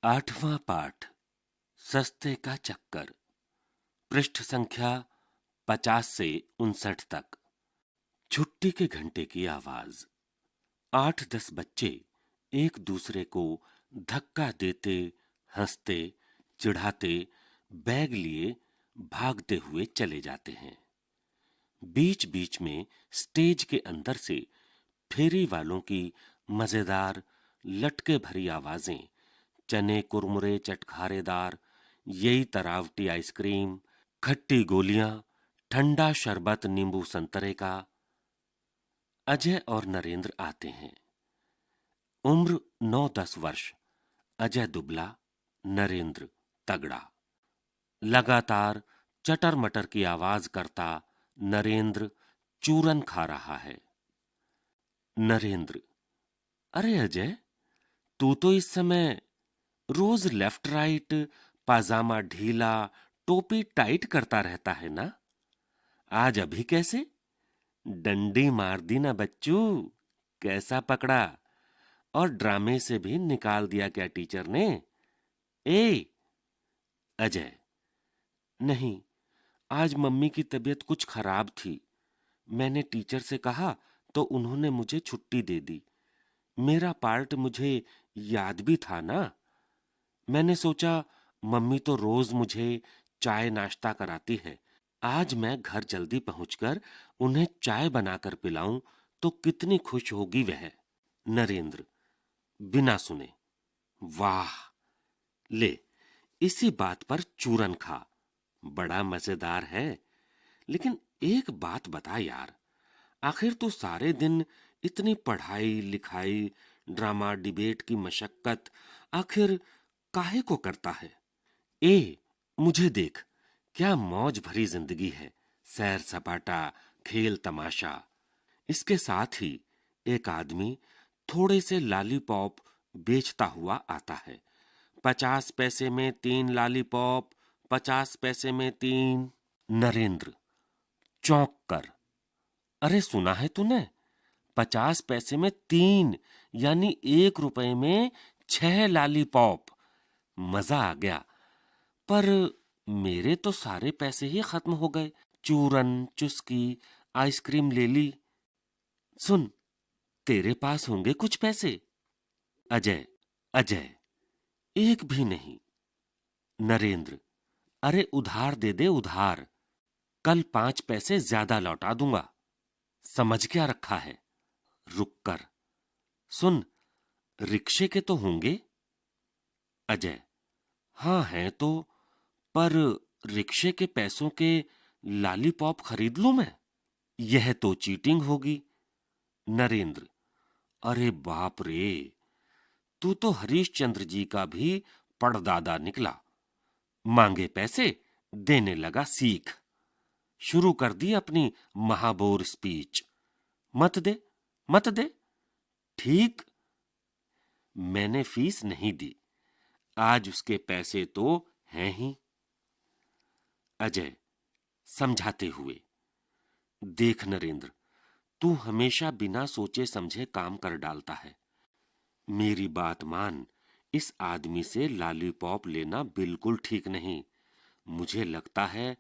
8वां पाठ सस्ते का चक्कर। पृष्ठ संख्या 50 से 59 तक। छुट्टी के घंटे की आवाज। 8-10 बच्चे एक दूसरे को धक्का देते, हंसते, चिढ़ाते, बैग लिए भागते हुए चले जाते हैं। बीच बीच में स्टेज के अंदर से फेरी वालों की मजेदार लटके भरी आवाजें, चने कुरमुरे चटखारेदार, यही तरावटी आइसक्रीम, खट्टी गोलियां, ठंडा शरबत नींबू संतरे का। अजय और नरेंद्र आते हैं। उम्र 9-10 वर्ष। अजय दुबला, नरेंद्र तगड़ा। लगातार चटर मटर की आवाज करता नरेंद्र चूरन खा रहा है। नरेंद्र: अरे अजय, तू तो इस समय रोज लेफ्ट राइट, पाजामा ढीला, टोपी टाइट करता रहता है ना? आज अभी कैसे? डंडी मार दी ना बच्चू? कैसा पकड़ा? और ड्रामे से भी निकाल दिया क्या टीचर ने? ए! अजय: नहीं, आज मम्मी की तबीयत कुछ खराब थी। मैंने टीचर से कहा तो उन्होंने मुझे छुट्टी दे दी। मेरा पार्ट मुझे याद भी था ना। मैंने सोचा मम्मी तो रोज मुझे चाय नाश्ता कराती है, आज मैं घर जल्दी पहुंचकर उन्हें चाय बनाकर पिलाऊं तो कितनी खुश होगी वह। नरेंद्र बिना सुने: वाह, ले, इसी बात पर चूरन खा, बड़ा मजेदार है। लेकिन एक बात बता यार, आखिर तू सारे दिन इतनी पढ़ाई लिखाई, ड्रामा डिबेट की मशक्कत आखिर काहे को करता है? ए, मुझे देख, क्या मौज भरी जिंदगी है, सैर सपाटा, खेल तमाशा। इसके साथ ही एक आदमी थोड़े से लॉलीपॉप बेचता हुआ आता है। 50 पैसे में 3 लॉलीपॉप, 50 पैसे में 3। नरेंद्र चौंक कर: अरे सुना है तूने? 50 पैसे में 3, यानी 1 रुपए में 6 लॉलीपॉप। मजा आ गया, पर मेरे तो सारे पैसे ही खत्म हो गए। चूरन, चुस्की, आइसक्रीम ले ली। सुन, तेरे पास होंगे कुछ पैसे? अजय: अजय: एक भी नहीं। नरेंद्र: अरे उधार दे दे उधार, कल 5 पैसे ज्यादा लौटा दूंगा। समझ क्या रखा है? रुक कर सुन, रिक्शे के तो होंगे? अजय: हाँ हैं तो, पर रिक्शे के पैसों के लॉलीपॉप खरीद लूं मैं? यह तो चीटिंग होगी। नरेंद्र: अरे बाप रे, तू तो हरीशचंद्र जी का भी पड़दादा निकला। मांगे पैसे, देने लगा सीख। शुरू कर दी अपनी महाबोर स्पीच। मत दे, मत दे। ठीक, मैंने फीस नहीं दी, आज उसके पैसे तो हैं ही। अजय समझाते हुए: देख नरेंद्र, तू हमेशा बिना सोचे समझे काम कर डालता है। मेरी बात मान, इस आदमी से लॉलीपॉप लेना बिल्कुल ठीक नहीं। मुझे लगता है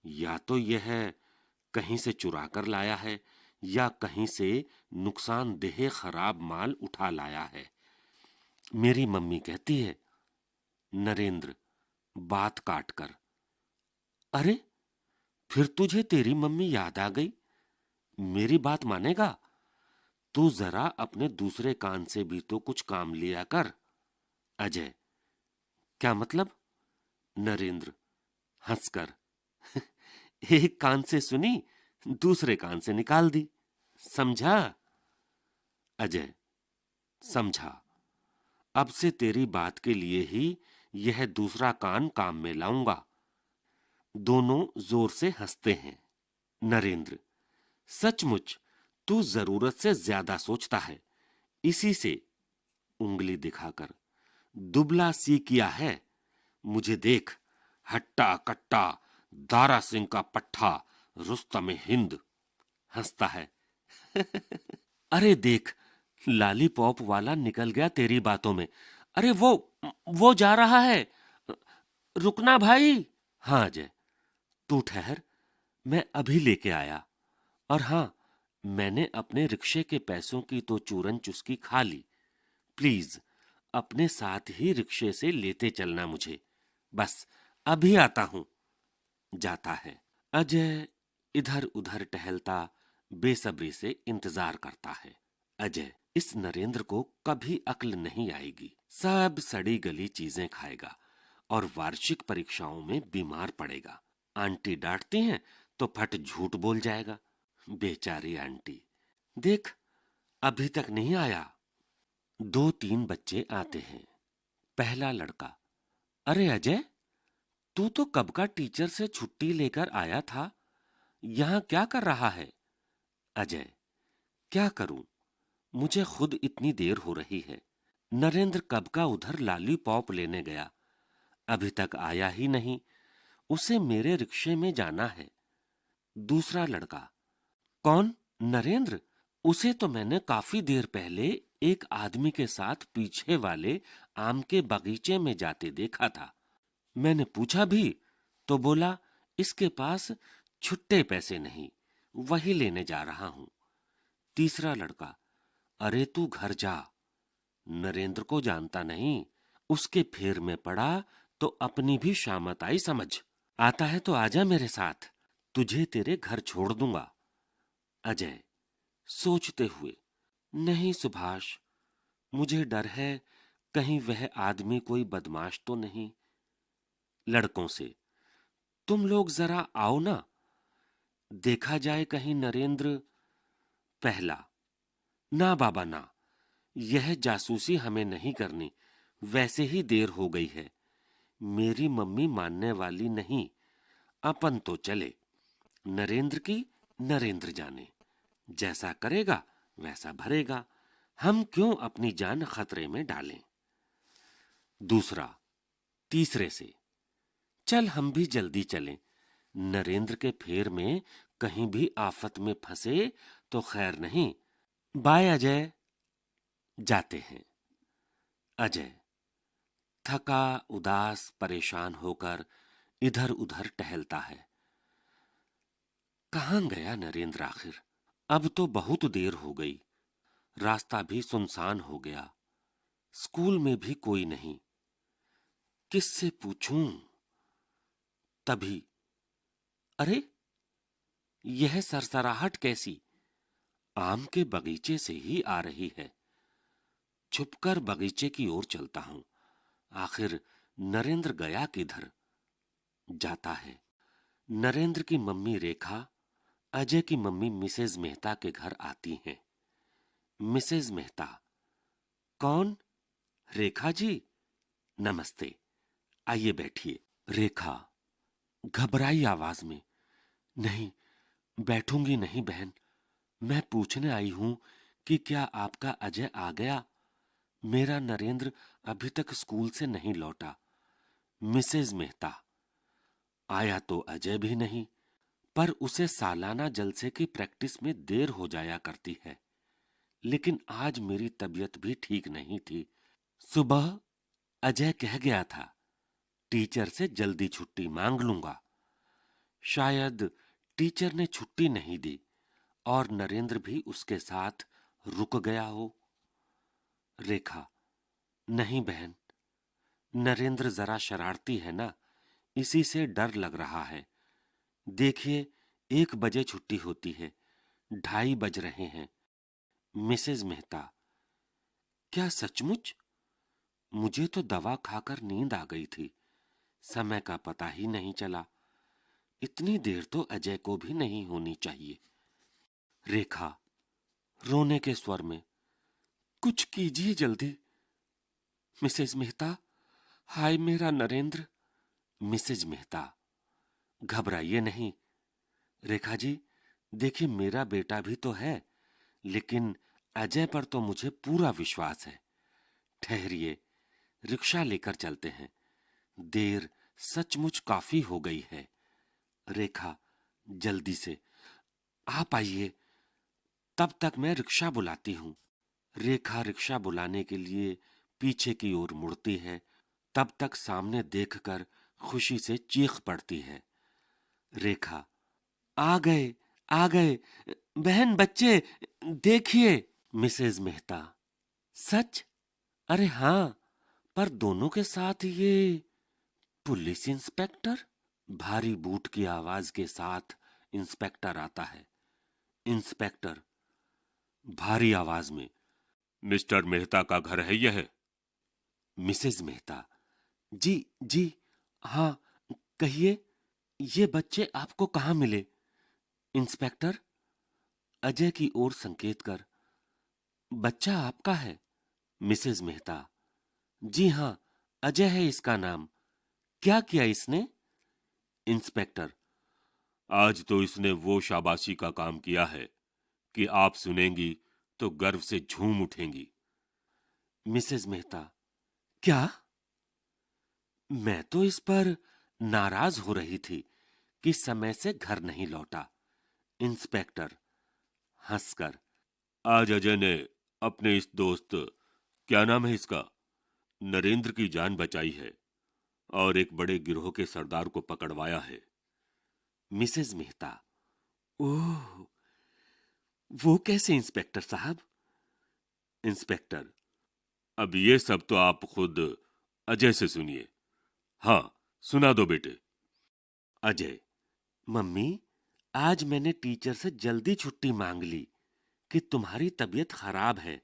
या तो यह कहीं से चुरा कर लाया है या कहीं से नुकसानदेह खराब माल उठा लाया है। मेरी मम्मी कहती है। नरेंद्र बात काट कर: अरे, फिर तुझे तेरी मम्मी याद आ गई? मेरी बात मानेगा? तू जरा अपने दूसरे कान से भी तो कुछ काम लिया कर। अजय: क्या मतलब? नरेंद्र हंसकर: एक कान से सुनी, दूसरे कान से निकाल दी, समझा? अजय: समझा। अब से तेरी बात के लिए ही यह दूसरा कान काम में लाऊंगा। दोनों जोर से हंसते हैं। नरेंद्र: सचमुच तू जरूरत से ज्यादा सोचता है, इसी से, उंगली दिखाकर, दुबला सी किया है। मुझे देख, हट्टा कट्टा, दारा सिंह का पट्ठा, रुस्तम हिंद। हंसता है। अरे देख, लॉलीपॉप वाला निकल गया तेरी बातों में। अरे वो वो जा रहा है, रुकना भाई। हाँ अजय, तू ठहर, मैं अभी लेके आया। और हाँ, मैंने अपने रिक्शे के पैसों की तो चूरन चुस्की खा ली। प्लीज अपने साथ ही रिक्शे से लेते चलना मुझे। बस अभी आता हूं। जाता है। अजय इधर उधर टहलता बेसब्री से इंतजार करता है। अजय, इस नरेंद्र को कभी अक्ल नहीं आएगी। सब सड़ी गली चीजें खाएगा और वार्षिक परीक्षाओं में बीमार पड़ेगा। आंटी डांटती हैं तो फट झूठ बोल जाएगा। बेचारी आंटी। देख, अभी तक नहीं आया। दो तीन बच्चे आते हैं। पहला लड़का, अरे अजय, तू तो कब का टीचर से छुट्टी लेकर आया था, यहां क्या कर रहा है? अजय, क्या करूं, मुझे खुद इतनी देर हो रही है। नरेंद्र कब का उधर लॉलीपॉप लेने गया, अभी तक आया ही नहीं। उसे मेरे रिक्शे में जाना है। दूसरा लड़का, कौन, नरेंद्र? उसे तो मैंने काफी देर पहले एक आदमी के साथ पीछे वाले आम के बगीचे में जाते देखा था। मैंने पूछा भी तो बोला इसके पास छुट्टे पैसे नहीं, वही लेने जा रहा हूं। तीसरा लड़का, अरे तू घर जा, नरेंद्र को जानता नहीं, उसके फेर में पड़ा तो अपनी भी शामत आई समझ। आता है तो आजा मेरे साथ, तुझे तेरे घर छोड़ दूंगा। अजय सोचते हुए, नहीं सुभाष, मुझे डर है कहीं वह आदमी कोई बदमाश तो नहीं। लड़कों से, तुम लोग जरा आओ ना, देखा जाए कहीं नरेंद्र। पहला, ना बाबा ना, यह जासूसी हमें नहीं करनी, वैसे ही देर हो गई है। मेरी मम्मी मानने वाली नहीं, अपन तो चले। नरेंद्र की नरेंद्र जाने, जैसा करेगा वैसा भरेगा, हम क्यों अपनी जान खतरे में डालें। दूसरा तीसरे से, चल हम भी जल्दी चलें, नरेंद्र के फेर में कहीं भी आफत में फंसे तो खैर नहीं। बाय अजय। जाते हैं। अजय थका, उदास, परेशान होकर इधर उधर टहलता है। कहां गया नरेंद्र आखिर? अब तो बहुत देर हो गई, रास्ता भी सुनसान हो गया, स्कूल में भी कोई नहीं, किससे पूछूं? तभी, अरे यह सरसराहट कैसी? आम के बगीचे से ही आ रही है। छुपकर बगीचे की ओर चलता हूं, आखिर नरेंद्र गया किधर? जाता है। नरेंद्र की मम्मी रेखा अजय की मम्मी मिसेज मेहता के घर आती हैं। मिसेज मेहता, कौन? रेखा जी, नमस्ते, आइए बैठिए। रेखा घबराई आवाज में, नहीं, बैठूंगी नहीं बहन, मैं पूछने आई हूं कि क्या आपका अजय आ गया? मेरा नरेंद्र अभी तक स्कूल से नहीं लौटा। मिसेज मेहता, आया तो अजय भी नहीं, पर उसे सालाना जलसे की प्रैक्टिस में देर हो जाया करती है। लेकिन आज मेरी तबीयत भी ठीक नहीं थी। सुबह अजय कह गया था टीचर से जल्दी छुट्टी मांग लूंगा। शायद टीचर ने छुट्टी नहीं दी और नरेंद्र भी उसके साथ रुक गया हो। रेखा, नहीं बहन, नरेंद्र जरा शरारती है ना, इसी से डर लग रहा है। देखिए, 1 बजे छुट्टी होती है, 2:30 बज रहे हैं। मिसेज मेहता, क्या सचमुच? मुझे तो दवा खाकर नींद आ गई थी, समय का पता ही नहीं चला। इतनी देर तो अजय को भी नहीं होनी चाहिए। रेखा रोने के स्वर में, कुछ कीजिए जल्दी। मिसेज मेहता, हाय मेरा नरेंद्र। मिसेज मेहता, घबराइए नहीं। रेखा जी, देखिए मेरा बेटा भी तो है, लेकिन अजय पर तो मुझे पूरा विश्वास है। ठहरिए, रिक्शा लेकर चलते हैं, देर सचमुच काफी हो गई है। रेखा जल्दी से, आप आइए, तब तक मैं रिक्शा बुलाती हूं। रेखा रिक्शा बुलाने के लिए पीछे की ओर मुड़ती है, तब तक सामने देखकर खुशी से चीख पड़ती है। रेखा, आ गए, आ गए, बहन, बच्चे, देखिए। मिसेज मेहता, सच? अरे हाँ, पर दोनों के साथ ये पुलिस इंस्पेक्टर? भारी बूट की आवाज के साथ इंस्पेक्टर आता है। इंस्पेक्टर भारी आवाज में, मिस्टर मेहता का घर है यह? मिसेज मेहता, जी जी, हाँ, कहिए, ये बच्चे आपको कहाँ मिले? इंस्पेक्टर अजय की ओर संकेत कर, बच्चा आपका है? मिसेज मेहता, जी हाँ, अजय है इसका नाम। क्या किया इसने? इंस्पेक्टर, आज तो इसने वो शाबाशी का काम किया है कि आप सुनेंगी तो गर्व से झूम उठेंगी। मिसेज मेहता, क्या? मैं तो इस पर नाराज हो रही थी कि समय से घर नहीं लौटा। इंस्पेक्टर हंसकर, आज अजय ने अपने इस दोस्त, क्या नाम है इसका, नरेंद्र की जान बचाई है और एक बड़े गिरोह के सरदार को पकड़वाया है। मिसेज मेहता, ओह, वो कैसे इंस्पेक्टर साहब? इंस्पेक्टर, अब ये सब तो आप खुद अजय से सुनिए। हाँ, सुना दो बेटे। अजय, मम्मी, आज मैंने टीचर से जल्दी छुट्टी मांग ली कि तुम्हारी तबीयत खराब है,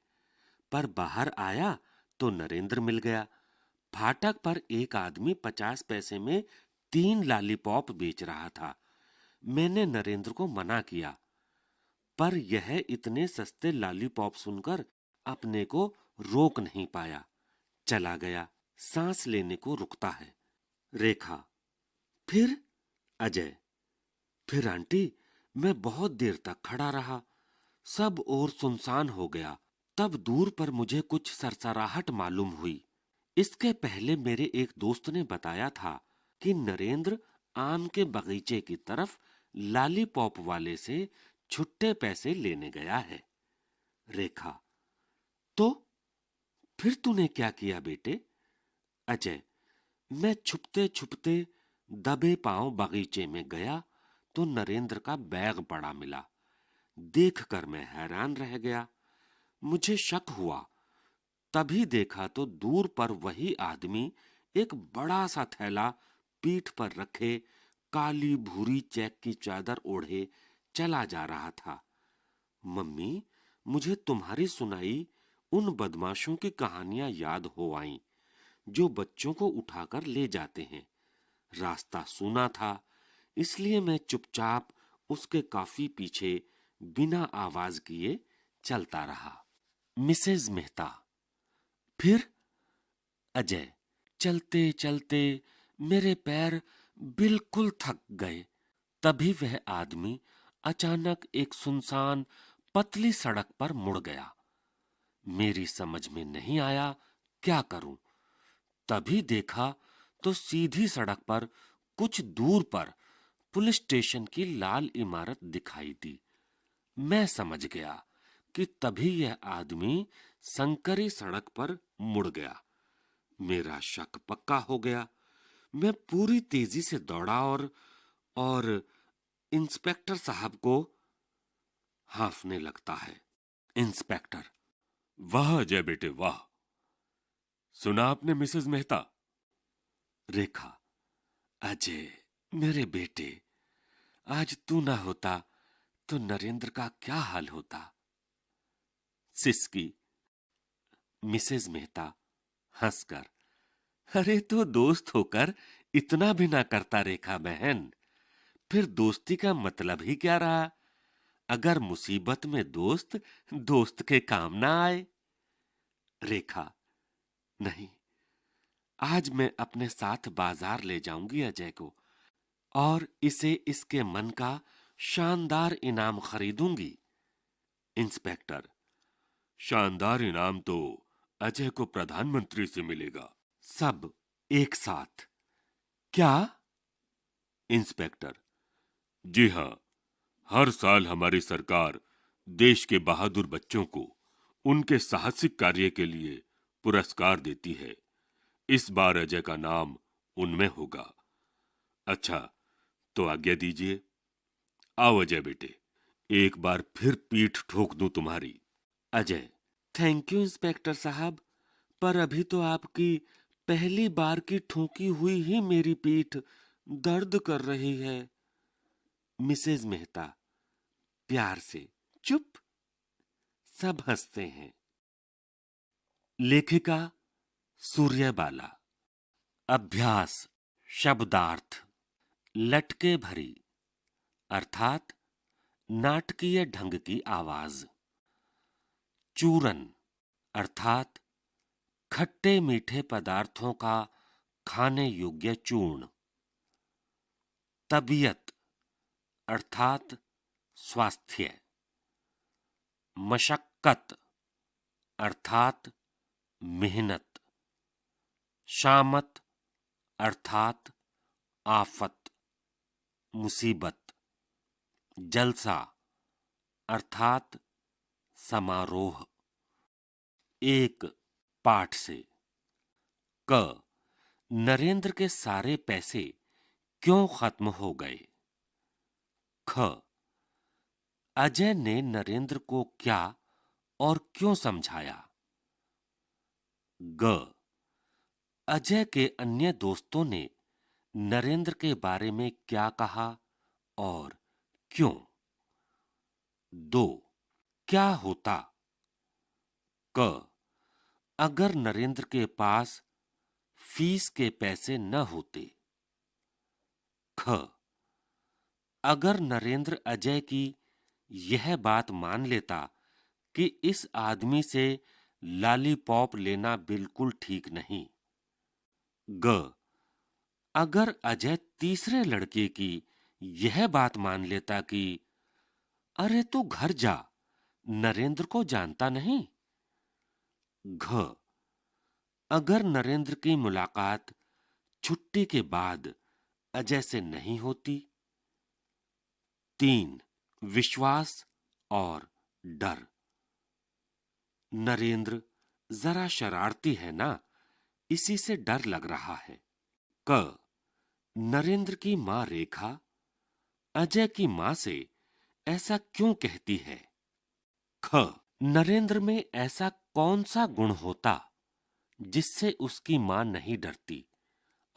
पर बाहर आया तो नरेंद्र मिल गया। फाटक पर एक आदमी 50 पैसे में 3 लॉलीपॉप बेच रहा था। मैंने नरेंद्र को मना किया, पर यह इतने सस्ते लॉलीपॉप सुनकर अपने को रोक नहीं पाया, चला गया। सांस लेने को रुकता है। रेखा, फिर? अजय, फिर आंटी, मैं बहुत देर तक खड़ा रहा। सब और सुनसान हो गया। तब दूर पर मुझे कुछ सरसराहट मालूम हुई। इसके पहले मेरे एक दोस्त ने बताया था कि नरेंद्र आम के बगीचे की तरफ लॉलीपॉप वाले से छुट्टे पैसे लेने गया है। रेखा, तो फिर तूने क्या किया बेटे? अजय, मैं छुपते छुपते दबे पांव बगीचे में गया तो नरेंद्र का बैग पड़ा मिला। देखकर मैं हैरान रह गया। मुझे शक हुआ। तभी देखा तो दूर पर वही आदमी एक बड़ा सा थैला पीठ पर रखे, काली भूरी चेक की चादर ओढ़े चला जा रहा था। मम्मी, मुझे तुम्हारी सुनाई उन बदमाशों की कहानियां याद हो आईं जो बच्चों को उठाकर ले जाते हैं। रास्ता सूना था, इसलिए मैं चुपचाप उसके काफी पीछे बिना आवाज किए चलता रहा। मिसेज मेहता, फिर? अजय, चलते चलते मेरे पैर बिल्कुल थक गए। तभी वह आदमी अचानक एक सुनसान पतली सड़क पर मुड़ गया। मेरी समझ में नहीं आया क्या करूं। तभी देखा तो सीधी सड़क पर कुछ दूर पर पुलिस स्टेशन की लाल इमारत दिखाई दी। मैं समझ गया कि तभी यह आदमी संकरी सड़क पर मुड़ गया। मेरा शक पक्का हो गया। मैं पूरी तेजी से दौड़ा और इंस्पेक्टर साहब को हांफने लगता है। इंस्पेक्टर, वाह अजय बेटे वाह, सुना आपने मिसेज मेहता? रेखा, अजय मेरे बेटे, आज तू ना होता तो नरेंद्र का क्या हाल होता? सिसकी। मिसेज मेहता हंसकर, अरे तो दोस्त होकर इतना भी ना करता रेखा बहन। फिर दोस्ती का मतलब ही क्या रहा, अगर मुसीबत में दोस्त दोस्त के काम ना आए? रेखा, नहीं, आज मैं अपने साथ बाजार ले जाऊंगी अजय को और इसे इसके मन का शानदार इनाम खरीदूंगी। इंस्पेक्टर, शानदार इनाम तो अजय को प्रधानमंत्री से मिलेगा। सब एक साथ, क्या? इंस्पेक्टर, जी हां, हर साल हमारी सरकार देश के बहादुर बच्चों को उनके साहसिक कार्य के लिए पुरस्कार देती है। इस बार अजय का नाम उनमें होगा। अच्छा, तो आज्ञा दीजिए। आओ अजय बेटे, एक बार फिर पीठ ठोक दूं तुम्हारी। अजय, थैंक यू इंस्पेक्टर साहब, पर अभी तो आपकी पहली बार की ठोकी हुई ही मेरी पीठ दर्द कर रही है। मिसेज मेहता प्यार से, चुप। सब हंसते हैं। लेखिका सूर्यबाला। अभ्यास शब्दार्थ। लटके भरी अर्थात नाटकीय ढंग की आवाज। चूरन अर्थात खट्टे मीठे पदार्थों का खाने योग्य चूर्ण। तबीयत अर्थात स्वास्थ्य। मशक्कत अर्थात मेहनत। शामत अर्थात आफत, मुसीबत। जलसा अर्थात समारोह। एक पाठ से। क, नरेंद्र के सारे पैसे क्यों खत्म हो गए? ख, अजय ने नरेंद्र को क्या और क्यों समझाया? ग, अजय के अन्य दोस्तों ने नरेंद्र के बारे में क्या कहा और क्यों? 2, क्या होता? क, अगर नरेंद्र के पास फीस के पैसे न होते। ख, अगर नरेंद्र अजय की यह बात मान लेता कि इस आदमी से लॉलीपॉप लेना बिल्कुल ठीक नहीं। ग, अगर अजय तीसरे लड़के की यह बात मान लेता कि अरे तू घर जा, नरेंद्र को जानता नहीं। घ, अगर नरेंद्र की मुलाकात छुट्टी के बाद अजय से नहीं होती। 3, विश्वास और डर। नरेंद्र जरा शरारती है ना, इसी से डर लग रहा है। क, नरेंद्र की मां रेखा अजय की मां से ऐसा क्यों कहती है? ख, नरेंद्र में ऐसा कौन सा गुण होता जिससे उसकी मां नहीं डरती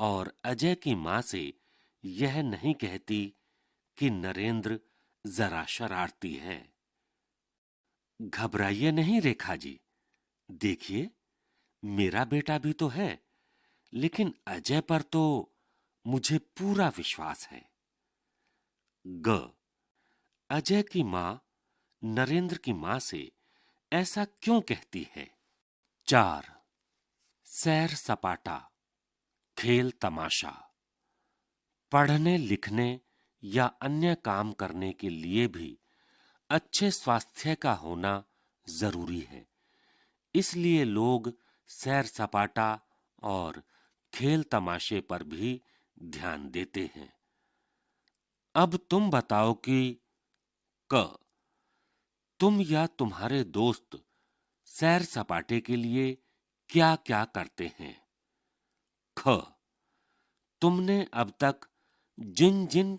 और अजय की मां से यह नहीं कहती कि नरेंद्र जरा शरारती है? घबराइए नहीं रेखा जी, देखिए मेरा बेटा भी तो है, लेकिन अजय पर तो मुझे पूरा विश्वास है। ग, अजय की मां नरेंद्र की मां से ऐसा क्यों कहती है? 4, सैर सपाटा, खेल तमाशा। पढ़ने लिखने या अन्य काम करने के लिए भी अच्छे स्वास्थ्य का होना जरूरी है, इसलिए लोग सैर सपाटा और खेल तमाशे पर भी ध्यान देते हैं। अब तुम बताओ कि क, तुम या तुम्हारे दोस्त सैर सपाटे के लिए क्या क्या करते हैं? ख, तुमने अब तक जिन जिन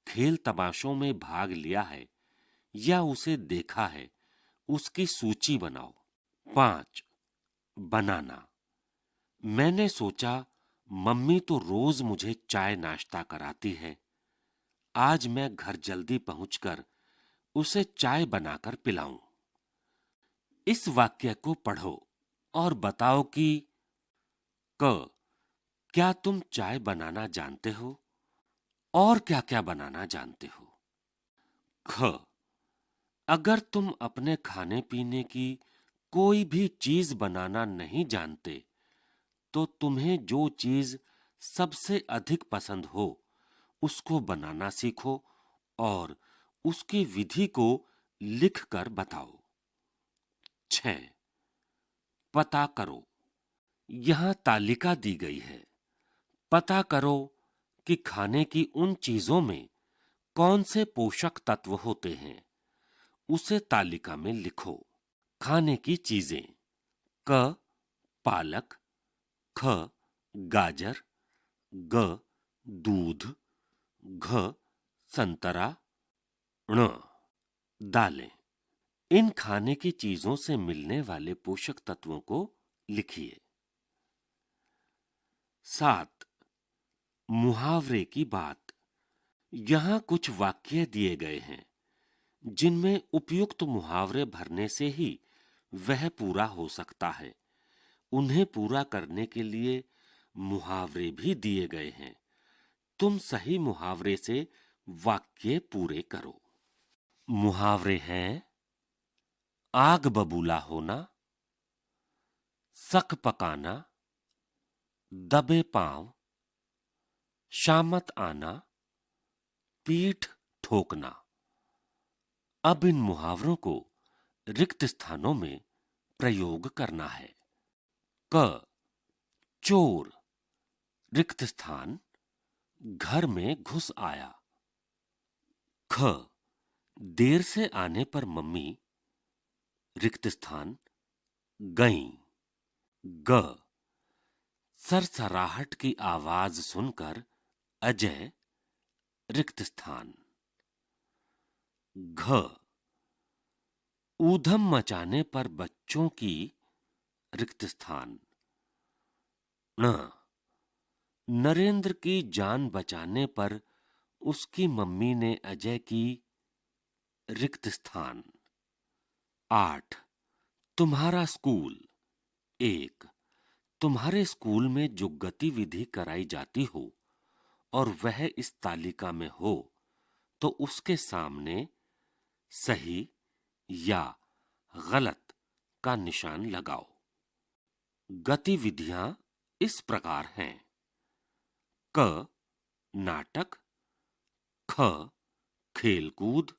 खेल तमाशों में भाग लिया है या उसे देखा है उसकी सूची बनाओ। 5, बनाना। मैंने सोचा मम्मी तो रोज मुझे चाय नाश्ता कराती है, आज मैं घर जल्दी पहुंचकर उसे चाय बनाकर पिलाऊं। इस वाक्य को पढ़ो और बताओ कि क, क्या तुम चाय बनाना जानते हो और क्या क्या बनाना जानते हो? ख, अगर तुम अपने खाने पीने की कोई भी चीज बनाना नहीं जानते तो तुम्हें जो चीज सबसे अधिक पसंद हो उसको बनाना सीखो और उसकी विधि को लिखकर बताओ। 6, पता करो। यहां तालिका दी गई है, पता करो कि खाने की उन चीजों में कौन से पोषक तत्व होते हैं, उसे तालिका में लिखो। खाने की चीजें। क, पालक। ख, गाजर, ग दूध, घ संतरा, ण दालें। इन खाने की चीजों से मिलने वाले पोषक तत्वों को लिखिए। 7. मुहावरे की बात। यहां कुछ वाक्य दिए गए हैं जिनमें उपयुक्त मुहावरे भरने से ही वह पूरा हो सकता है। उन्हें पूरा करने के लिए मुहावरे भी दिए गए हैं। तुम सही मुहावरे से वाक्य पूरे करो। मुहावरे हैं: आग बबूला होना, सक पकाना, दबे पांव, शामत आना, पीठ ठोकना। अब इन मुहावरों को रिक्त स्थानों में प्रयोग करना है। क चोर, रिक्त स्थान, घर में घुस आया। ख देर से आने पर मम्मी, रिक्त स्थान, गईं। ग सरसराहट की आवाज सुनकर अजय, रिक्त स्थान। घ ऊधम मचाने पर बच्चों की, रिक्त स्थान। ण नरेंद्र की जान बचाने पर उसकी मम्मी ने अजय की, रिक्त स्थान। 8 तुम्हारा स्कूल। 1 तुम्हारे स्कूल में जो गतिविधि कराई जाती हो और वह इस तालिका में हो तो उसके सामने सही या गलत का निशान लगाओ। गतिविधियां इस प्रकार हैं: क नाटक, ख खेलकूद,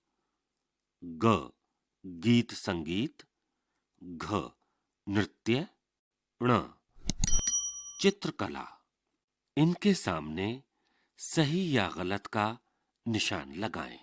ग गीत संगीत, घ नृत्य, ण चित्रकला। इनके सामने सही या गलत का निशान लगाएं।